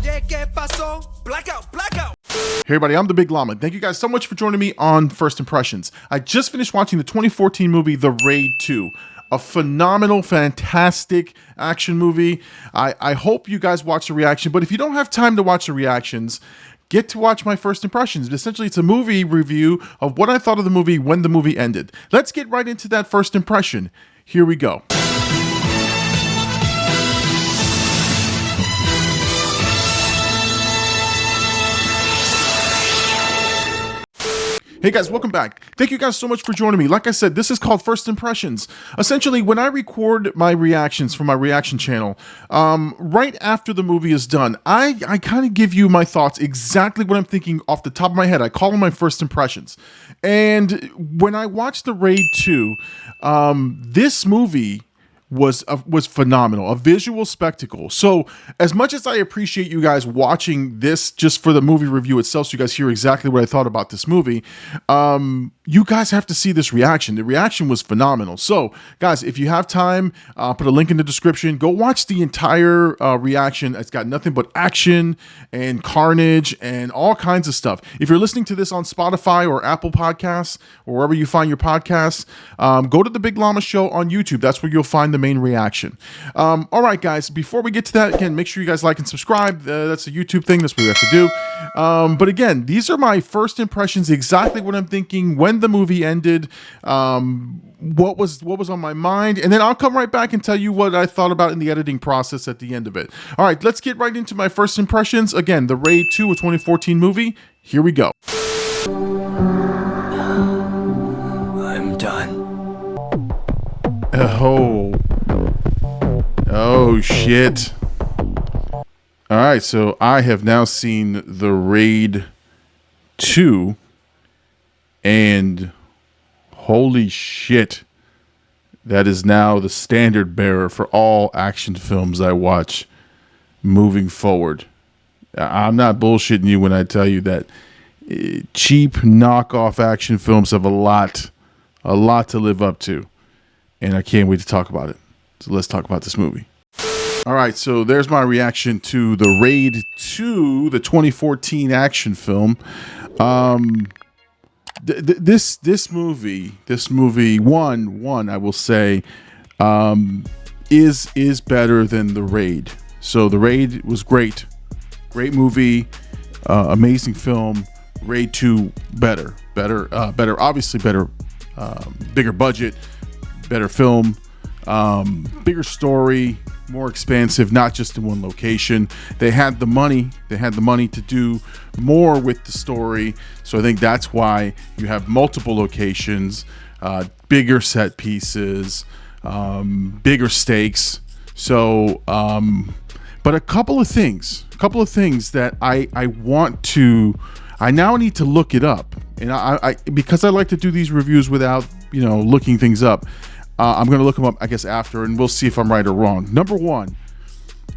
Hey everybody, I'm the Big Llama. Thank you guys so much for joining me on First Impressions. I just finished watching the 2014 movie The Raid 2. A phenomenal, fantastic action movie. I hope you guys watch the reaction, but if you don't have time to watch the reactions, get to watch my first impressions. Essentially, it's a movie review of what I thought of the movie when the movie ended. Let's get right into that first impression. Here we go. Hey guys, welcome back. Thank you guys so much for joining me. Like I said, this is called First Impressions. Essentially, when I record my reactions for my reaction channel, right after the movie is done, I kind of give you my thoughts, exactly what I'm thinking off the top of my head. I call them my first impressions. And when I watched The Raid 2, this movie was phenomenal, a visual spectacle. So as much as I appreciate you guys watching this just for the movie review itself, so you guys hear exactly what I thought about this movie, you guys have to see this reaction. The reaction was phenomenal. So guys, if you have time, put a link in the description. Go watch the entire reaction. It's got nothing but action and carnage and all kinds of stuff. If you're listening to this on Spotify or Apple Podcasts or wherever you find your podcasts, go to The Big Llama Show on YouTube. That's where you'll find the main reaction. All right, guys, before we get to that, again, make sure you guys like and subscribe. That's a YouTube thing. That's what we have to do. But again, these are my first impressions, exactly what I'm thinking when the movie ended, what was on my mind, and then I'll come right back and tell you what I thought about in the editing process at the end of it. All right, let's get right into my first impressions. Again, The Raid 2, a 2014 movie. Here we go. I'm done. Oh shit. All right, so I have now seen The Raid 2, and holy shit, that is now the standard bearer for all action films I watch moving forward. I'm not bullshitting you when I tell you that cheap knockoff action films have a lot to live up to, and I can't wait to talk about it. So let's talk about this movie. All right, so there's my reaction to The Raid 2, the 2014 action film. This movie, one, I will say, is better than The Raid. So The Raid was great movie, amazing film. Raid 2 better, obviously better, bigger budget, better film. Bigger story, more expansive, not just in one location. They had the money to do more with the story, so I think that's why you have multiple locations, bigger set pieces, bigger stakes. So but a couple of things that I now need to look it up, and I because I like to do these reviews without looking things up. I'm going to look them up, I guess, after, and we'll see if I'm right or wrong. Number one,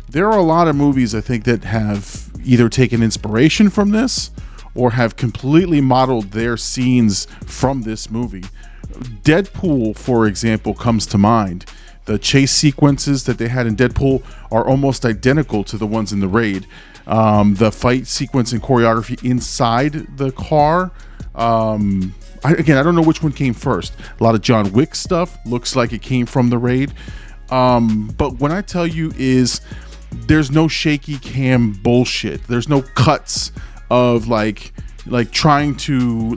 there are a lot of movies, I think, that have either taken inspiration from this or have completely modeled their scenes from this movie. Deadpool, for example, comes to mind. The chase sequences that they had in Deadpool are almost identical to the ones in The Raid. The fight sequence and choreography inside the car, I don't know which one came first. A lot of John Wick stuff looks like it came from The Raid. But when I tell you is there's no shaky cam bullshit. There's no cuts of like trying to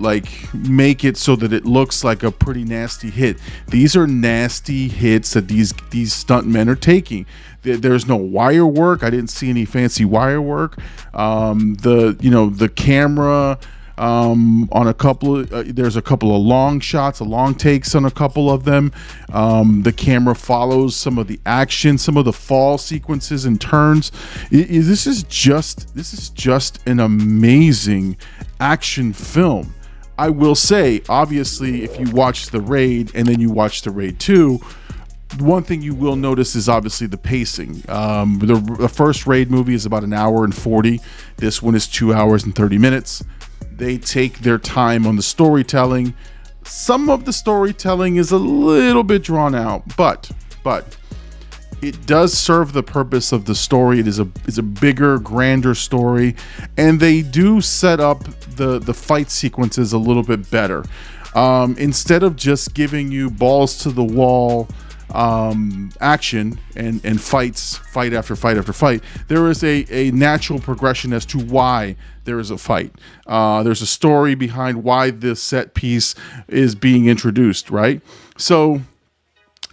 make it so that it looks like a pretty nasty hit. These are nasty hits that these stuntmen are taking. There's no wire work. I didn't see any fancy wire work. The camera, on a couple of, there's a couple of long shots, long takes on a couple of them. The camera follows some of the action, some of the fall sequences and turns. This is just an amazing action film. I will say, obviously, if you watch The Raid and then you watch The Raid 2, one thing you will notice is obviously the pacing. The first Raid movie is about 1 hour and 40. This one is 2 hours and 30 minutes. They take their time on the storytelling. Some of the storytelling is a little bit drawn out, but it does serve the purpose of the story. It's a bigger, grander story, and they do set up the fight sequences a little bit better. Instead of just giving you balls to the wall action and fight after fight after fight, there is a natural progression as to why there is a fight. There's a story behind why this set piece is being introduced, right? So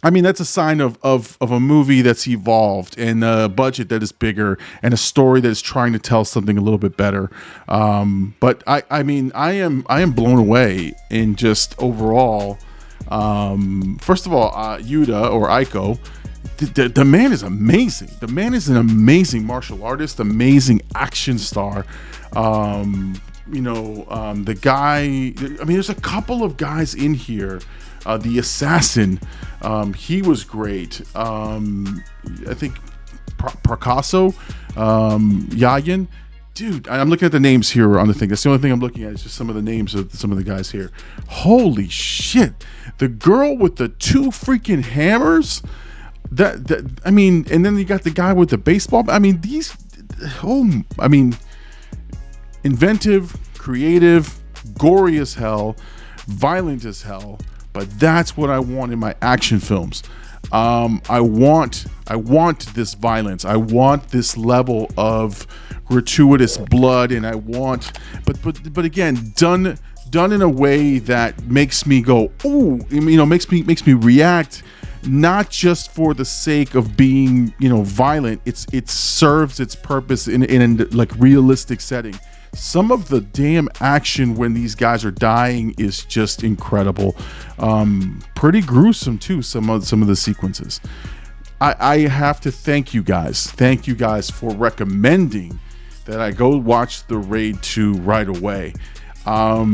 I mean, that's a sign of a movie that's evolved and a budget that is bigger and a story that is trying to tell something a little bit better. But I mean, I am blown away in just overall. First of all, Yuda or Aiko, the man is amazing. The man is an amazing martial artist, amazing action star. The guy, I mean, there's a couple of guys in here. The assassin, he was great. I think Picasso, Yayan. Dude, I'm looking at the names here on the thing. That's the only thing I'm looking at is just some of the names of some of the guys here. Holy shit. The girl with the 2 freaking hammers. I mean, and then you got the guy with the baseball. I mean, inventive, creative, gory as hell, violent as hell. But that's what I want in my action films. I want this violence. I want this level of gratuitous blood, and I want, but again, done in a way that makes me go, ooh, makes me react, not just for the sake of being, violent. It serves its purpose in a like realistic setting. Some of the damn action when these guys are dying is just incredible. Pretty gruesome too, some of the sequences. I have to thank you guys. Thank you guys for recommending that I go watch The Raid 2 right away. I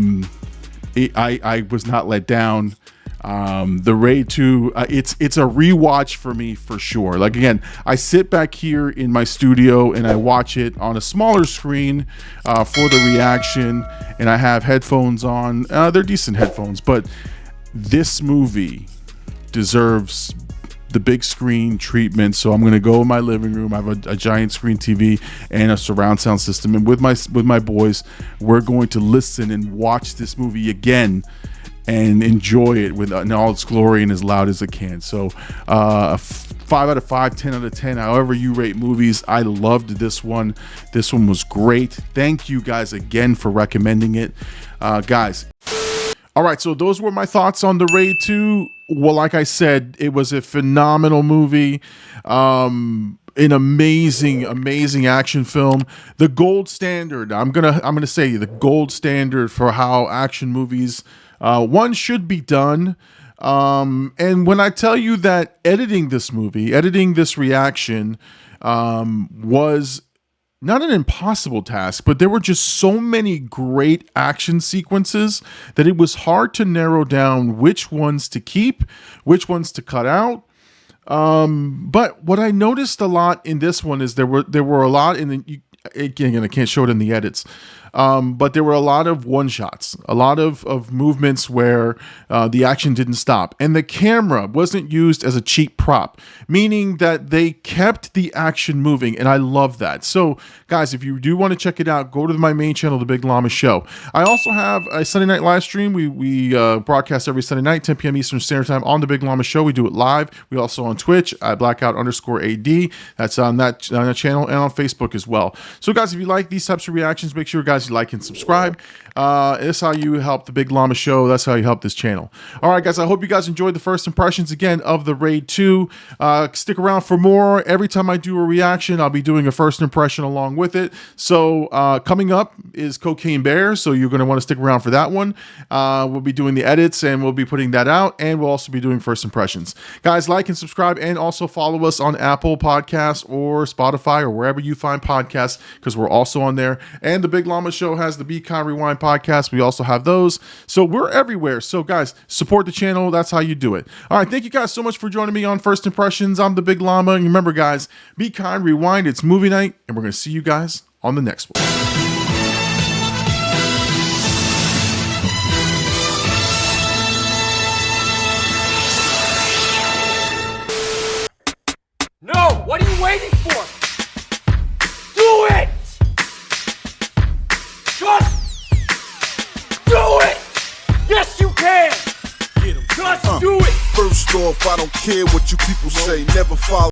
was not let down. The Raid 2, it's a rewatch for me for sure. Like, again, I sit back here in my studio and I watch it on a smaller screen for the reaction, and I have headphones on. They're decent headphones, but this movie deserves the big screen treatment. So I'm going to go in my living room. I have a giant screen TV and a surround sound system, and with my boys, we're going to listen and watch this movie again and enjoy it in all its glory and as loud as it can. So 5 out of 5, 10 out of 10, however you rate movies. I loved this one. This one was great. Thank you guys again for recommending it, guys. All right, so those were my thoughts on The Raid 2. Well, like I said, it was a phenomenal movie. An amazing action film. The gold standard. I'm gonna say the gold standard for how action movies one should be done. And when I tell you that editing this reaction was not an impossible task, but there were just so many great action sequences that it was hard to narrow down which ones to keep, which ones to cut out. But what I noticed a lot in this one is there were a lot again, I can't show it in the edits. But there were a lot of one-shots, a lot of movements where the action didn't stop. And the camera wasn't used as a cheap prop, meaning that they kept the action moving, and I love that. So, guys, if you do want to check it out, go to my main channel, The Big Llama Show. I also have a Sunday night live stream. We broadcast every Sunday night, 10 p.m. Eastern Standard Time on The Big Llama Show. We do it live. We also on Twitch, blackout_AD. That's on that channel, and on Facebook as well. So, guys, if you like these types of reactions, make sure, guys, you like and subscribe. That's how you help The Big Llama Show. That's how you help this channel. All right, guys, I hope you guys enjoyed the first impressions again of The Raid 2. Stick around for more. Every time I do a reaction, I'll be doing a first impression along with it. So coming up is Cocaine Bear, so you're going to want to stick around for that one. We'll be doing the edits, and we'll be putting that out, and we'll also be doing first impressions. Guys, like and subscribe, and also follow us on Apple Podcasts or Spotify or wherever you find podcasts, because we're also on there. And The Big Llama Show has the Be Kind Rewind podcast. We also have those. So we're everywhere. So, guys, support the channel. That's how you do it. All right. Thank you guys so much for joining me on First Impressions. I'm The Big Llama. And remember, guys, be kind, rewind. It's movie night, and we're going to see you guys on the next one. you waiting for? Do it! Just do it! Yes, you can! Just do it! First off, I don't care what you people say. Never follow